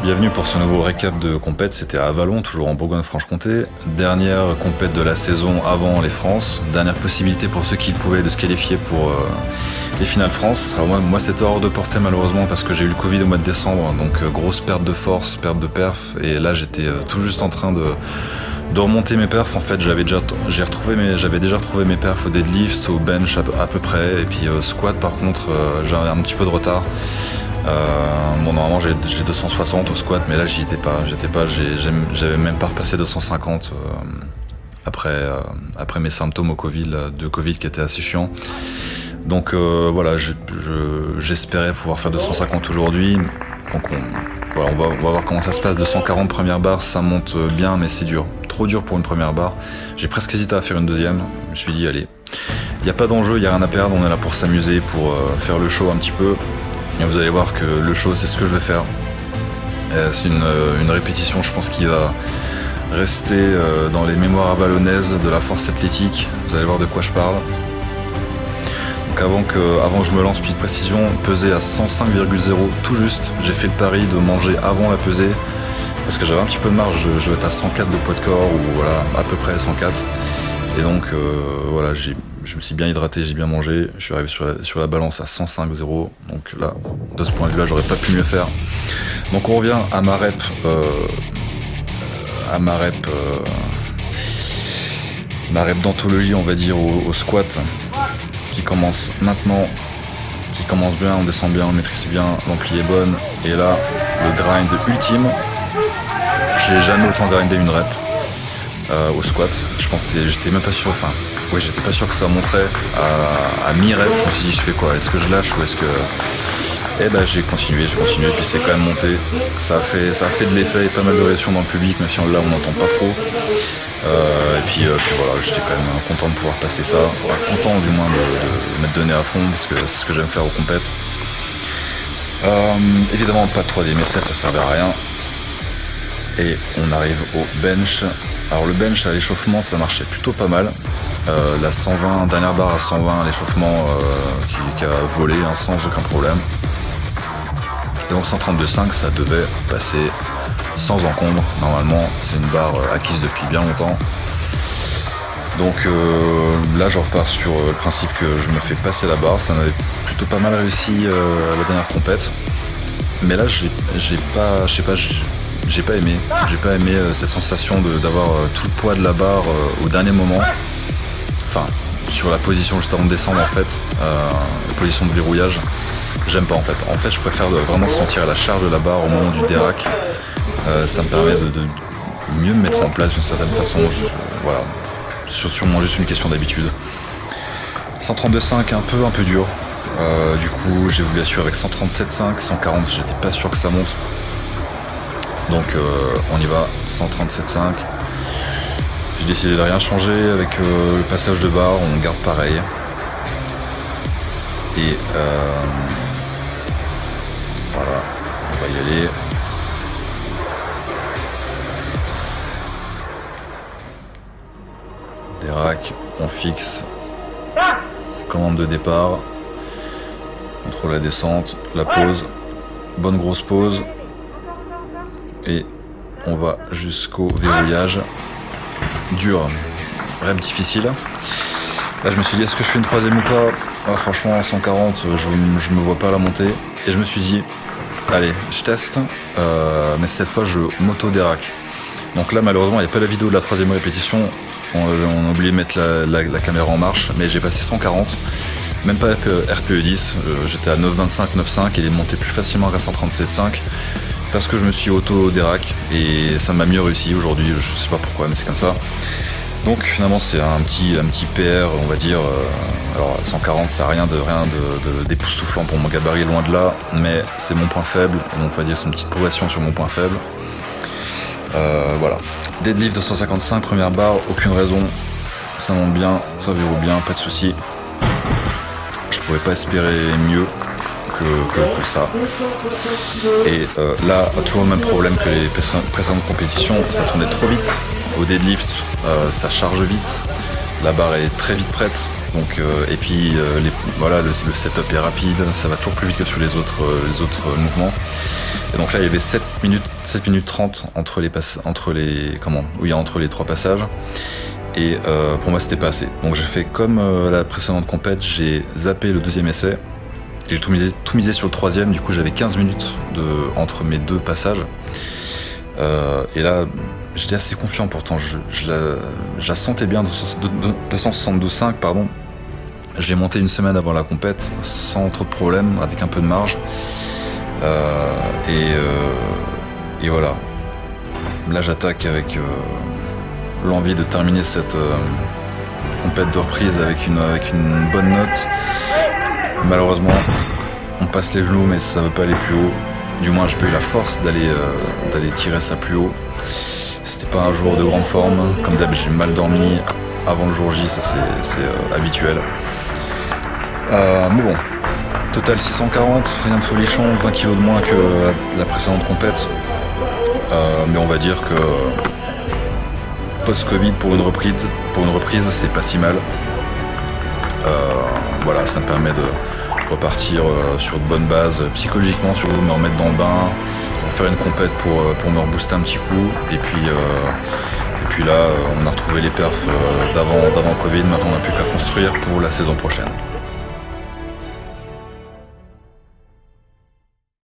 Bienvenue pour ce nouveau récap de compète, c'était à Avallon, toujours en Bourgogne-Franche-Comté. Dernière compète de la saison avant les France, dernière possibilité pour ceux qui pouvaient de se qualifier pour les finales France. Alors moi c'était hors de portée malheureusement parce que j'ai eu le Covid au mois de décembre, donc grosse perte de force, perte de perf, et là j'étais tout juste en train de remonter mes perfs. En fait j'avais déjà retrouvé mes perfs au deadlift, au bench à peu près, et puis squat par contre j'avais un petit peu de retard. Normalement j'ai 260 au squat, mais là j'avais même pas repassé 250 après mes symptômes de Covid qui étaient assez chiants. Donc voilà, j'espérais pouvoir faire 250 aujourd'hui. Donc on va voir comment ça se passe. 240 première barre, ça monte bien, mais c'est dur, trop dur pour une première barre. J'ai presque hésité à faire une deuxième. Je me suis dit allez, il n'y a pas d'enjeu, il n'y a rien à perdre, on est là pour s'amuser, pour faire le show un petit peu. Et vous allez voir que le show, c'est ce que je vais faire. C'est une répétition, je pense, qui va rester dans les mémoires avallonnaises de la force athlétique. Vous allez voir de quoi je parle. Donc avant que je me lance, petite précision, peser à 105,0 tout juste. J'ai fait le pari de manger avant la pesée parce que j'avais un petit peu de marge. Je vais être à 104 de poids de corps, ou voilà, à peu près 104. Et donc voilà, je me suis bien hydraté, j'ai bien mangé, je suis arrivé sur la balance à 105,0. Donc là, de ce point de vue-là, j'aurais pas pu mieux faire. Donc on revient à ma rep, d'anthologie, on va dire, au squat, qui commence maintenant, qui commence bien, on descend bien, on maîtrise bien, l'ampli est bonne. Et là, le grind ultime. J'ai jamais autant grindé une rep au squat. J'étais même pas sûr, j'étais pas sûr que ça monterait à mi-rep. Je me suis dit, je fais quoi? Est-ce que je lâche ou est-ce que... Eh ben j'ai continué, puis c'est quand même monté. Ça a fait de l'effet et pas mal de réactions dans le public, même si là on n'entend pas trop. Et puis voilà, j'étais quand même content de pouvoir passer ça. Content du moins de m'être donné à fond, parce que c'est ce que j'aime faire aux compètes. Évidemment pas de troisième essai, ça servait à rien. Et on arrive au bench. Alors le bench à l'échauffement, ça marchait plutôt pas mal. La 120, dernière barre à 120 à l'échauffement qui a volé sans aucun problème. Et donc 132,5, ça devait passer sans encombre. Normalement, c'est une barre acquise depuis bien longtemps. Donc là, je repars sur le principe que je me fais passer la barre. Ça m'avait plutôt pas mal réussi à la dernière compète. Mais là, j'ai pas aimé cette sensation d'avoir tout le poids de la barre au dernier moment. Enfin, sur la position juste avant de descendre en fait, la position de verrouillage, j'aime pas en fait. En fait, je préfère vraiment sentir la charge de la barre au moment du dérac. Ça me permet de mieux me mettre en place d'une certaine façon. Voilà, sûrement juste une question d'habitude. 132,5 un peu dur. Du coup, j'ai voulu assurer avec 137,5, 140. J'étais pas sûr que ça monte. Donc on y va, 137,5. J'ai décidé de rien changer avec le passage de barre, on garde pareil. Et voilà, on va y aller. Des racks, on fixe. Commande de départ. Contrôle la descente, la pause. Bonne grosse pause. Et on va jusqu'au verrouillage. Dur, rep difficile. Là je me suis dit, est-ce que je fais une troisième ou pas? Franchement 140, je me vois pas la monter. Et je me suis dit, allez, je teste, mais cette fois je m'auto-déraque. Donc là malheureusement il n'y a pas la vidéo de la troisième répétition. On a oublié de mettre la caméra en marche, mais j'ai passé 140. Même pas RPE 10, j'étais à 9,25, 9,5 et il est monté plus facilement qu'à 137,5. Parce que je me suis auto-dérac et ça m'a mieux réussi aujourd'hui, je sais pas pourquoi mais c'est comme ça. Donc finalement c'est un petit PR on va dire. Alors 140 ça n'a rien d'époustouflant pour mon gabarit, loin de là, mais c'est mon point faible, donc on va dire c'est une petite progression sur mon point faible. Voilà. Deadlift 255, première barre, aucune raison, ça monte bien, ça verrouille bien, pas de soucis. Je pouvais pas espérer mieux que ça. Et là, toujours le même problème que les précédentes compétitions, ça tournait trop vite. Au deadlift, ça charge vite, la barre est très vite prête. Donc, et puis voilà, le setup est rapide, ça va toujours plus vite que sur les autres mouvements. Et donc là il y avait 7 minutes 30 entre les 3 passages. Et pour moi c'était pas assez. Donc j'ai fait comme la précédente compète, j'ai zappé le deuxième essai. Et j'ai tout misé sur le troisième, du coup j'avais 15 minutes entre mes 2 passages. Et là, j'étais assez confiant pourtant, je la sentais bien, 272,5 pardon. Je l'ai monté une semaine avant la compète, sans trop de problèmes, avec un peu de marge. Et voilà. Là j'attaque avec l'envie de terminer cette compète de reprise avec une bonne note. Malheureusement, on passe les genoux, mais ça ne veut pas aller plus haut. Du moins, j'ai pas eu la force d'aller tirer ça plus haut. C'était pas un jour de grande forme. Comme d'hab, j'ai mal dormi avant le jour J, ça c'est habituel. Mais bon, total 640, rien de folichon, 20 kg de moins que la précédente compète. Mais on va dire que post-Covid, pour une reprise, c'est pas si mal. Voilà, ça me permet de repartir sur de bonnes bases, psychologiquement surtout, me remettre dans le bain, faire une compète pour me rebooster un petit coup. Et puis là, on a retrouvé les perfs d'avant Covid, maintenant on n'a plus qu'à construire pour la saison prochaine.